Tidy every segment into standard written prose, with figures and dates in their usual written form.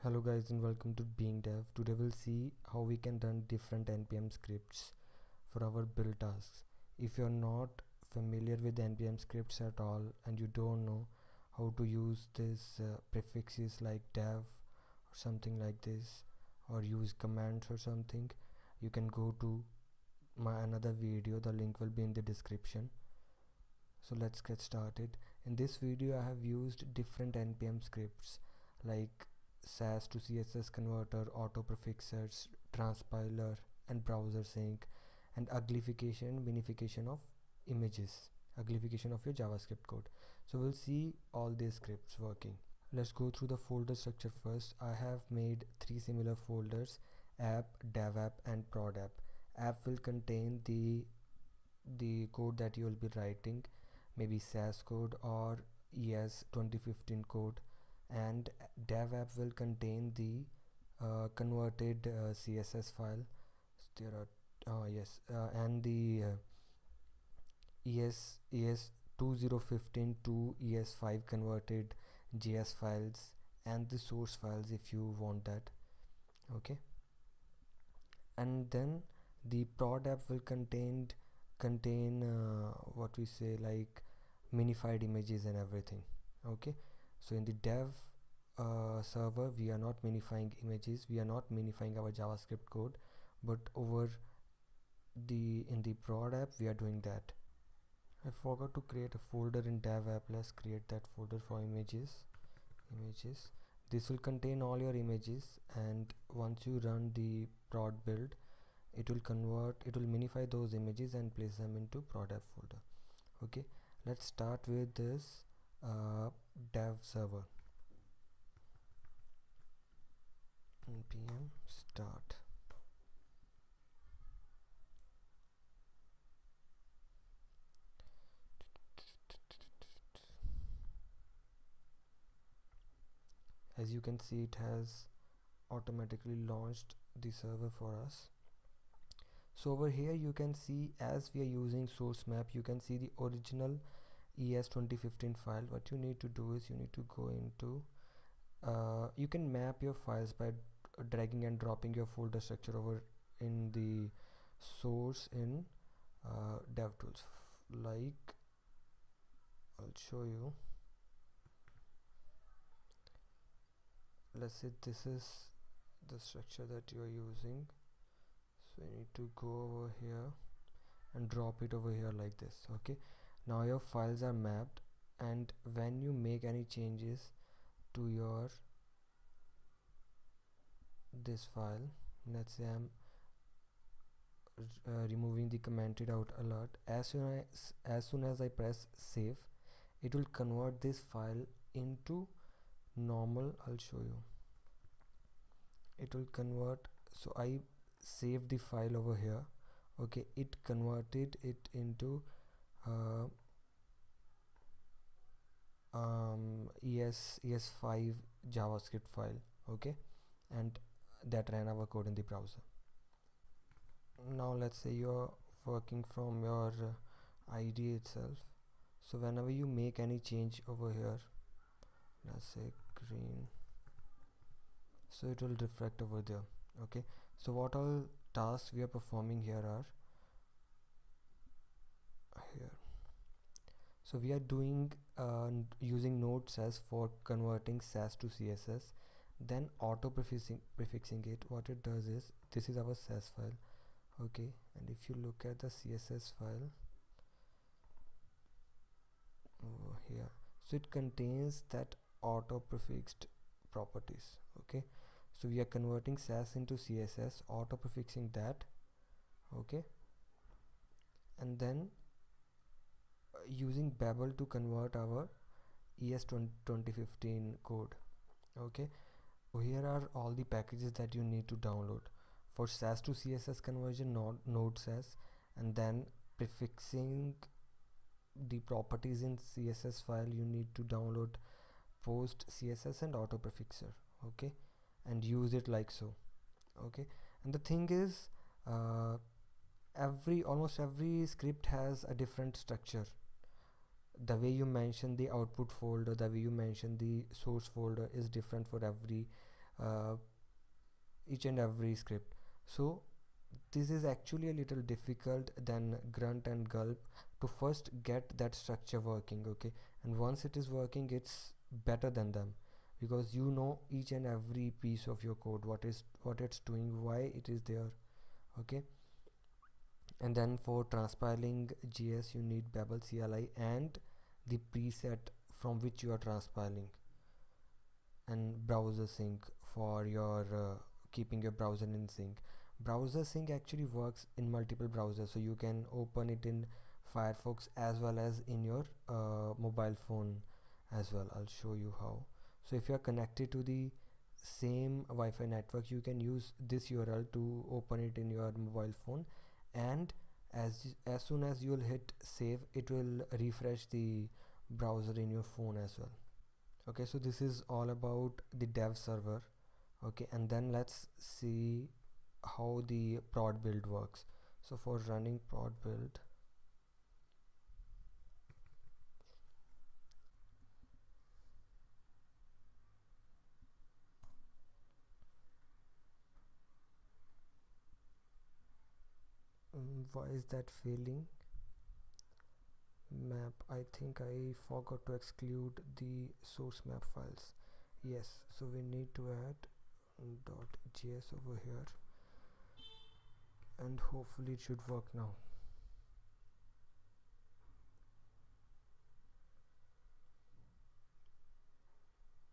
Hello guys and welcome to beingDev. Today we'll see how we can run different npm scripts for our build tasks. If you're not familiar with npm scripts at all and you don't know how to use these prefixes like dev or something like this, or use commands or something, you can go to my another video. The link will be in the description. So let's get started. In this video I have used different npm scripts like Sass to CSS converter, auto prefixers, transpiler and Browsersync, and uglification, minification of images, uglification of your JavaScript code. So we'll see all these scripts working. Let's go through the folder structure first. I have made three similar folders: app, dev app and prod app. App will contain the code that you will be writing, maybe Sass code or ES 2015 code, and dev app will contain the converted CSS file. So there are and the ES 2015 to ES5 converted JS files, and the source files if you want that. Okay, and then the prod app will contain what we say, like minified images and everything. Okay, so in the dev server we are not minifying images, we are not minifying our JavaScript code, but over in the prod app we are doing that. I forgot to create a folder in dev app. Let's create that folder for images. This will contain all your images, and once you run the prod build, it will minify those images and place them into prod app folder. Okay, let's start with this dev server. npm start. As you can see, it has automatically launched the server for us. So over here you can see, as we are using source map, you can see the original ES 2015 file. What you need to do is you need to go into you can map your files by dragging and dropping your folder structure over in the source in DevTools. Like, I'll show you. Let's say this is the structure that you are using, so you need to go over here and drop it over here like this. Okay, now your files are mapped, and when you make any changes to your this file, let's say I'm removing the commented out alert, as soon as I press save, it will convert this file into normal. I'll show you. It will convert, so I saved the file over here. Okay, it converted it into ES5 JavaScript file. Okay, and that ran our code in the browser. Now let's say you're working from your IDE itself, so whenever you make any change over here, let's say green, so it will reflect over there. Okay, so what all tasks we are performing here are here. So we are doing using Node-sass for converting Sass to CSS, then auto prefixing it. What it does is, this is our Sass file. Okay, and if you look at the CSS file over here, so it contains that auto prefixed properties. Okay, so we are converting Sass into CSS, auto prefixing that. Okay, and then using Babel to convert our ES 2015 code. Okay, so here are all the packages that you need to download for Sass to CSS conversion, Node-sass, and then prefixing the properties in CSS file. You need to download Postcss and auto prefixer. Okay, and use it like so. Okay, and the thing is, almost every script has a different structure. The way you mention the output folder, the way you mention the source folder is different for every uh, each and every script. So this is actually a little difficult than grunt and gulp to first get that structure working, okay, and once it is working, it's better than them, because you know each and every piece of your code, what it's doing, why it is there, okay. And then for transpiling JS you need Babel-cli and the preset from which you are transpiling, and Browsersync for your keeping your browser in sync. Browsersync actually works in multiple browsers, so you can open it in Firefox as well as in your mobile phone as well. I'll show you how. So if you are connected to the same Wi-Fi network, you can use this URL to open it in your mobile phone, and as soon as you will hit save, it will refresh the browser in your phone as well. Okay, so this is all about the dev server. Okay, and then let's see how the prod build works. So for running prod build, why is that failing? Map, I think I forgot to exclude the source map files. Yes, so we need to add .js over here, and hopefully it should work now.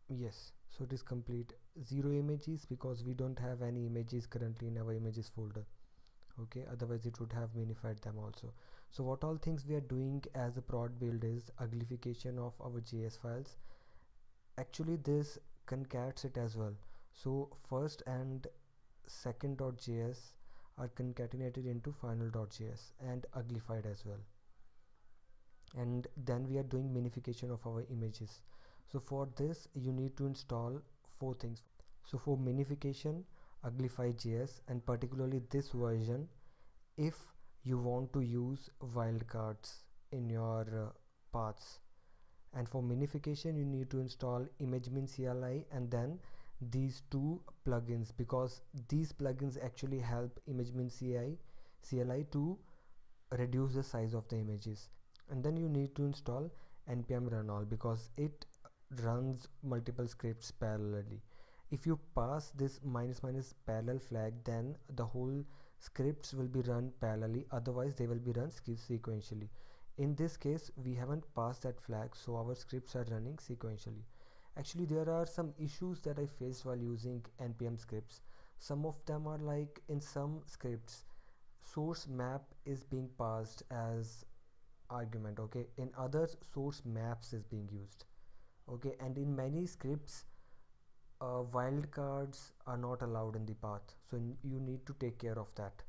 Yes, so it is complete. 0 images because we don't have any images currently in our images folder. Okay, otherwise it would have minified them also. So what all things we are doing as a prod build is uglification of our JS files. Actually this concats it as well. So first and second.js are concatenated into final.js and uglified as well. And then we are doing minification of our images. So for this you need to install 4 things. So for minification, Uglify-js, and particularly this version, if you want to use wildcards in your paths. And for minification you need to install Imagemin-cli and then these 2 plugins, because these plugins actually help Imagemin-cli to reduce the size of the images. And then you need to install npm-run-all because it runs multiple scripts parallelly. If you pass this -- parallel flag, then the whole scripts will be run parallelly, otherwise they will be run sequentially. In this case we haven't passed that flag, so our scripts are running sequentially. Actually there are some issues that I faced while using npm scripts. Some of them are like, in some scripts source map is being passed as argument, okay, in others source maps is being used, okay, and in many scripts wildcards are not allowed in the path, so you need to take care of that.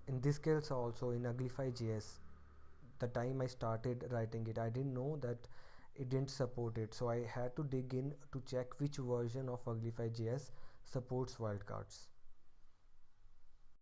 In this case also, in Uglify-js, the time I started writing it, I didn't know that it didn't support it, so I had to dig in to check which version of Uglify-js supports wildcards.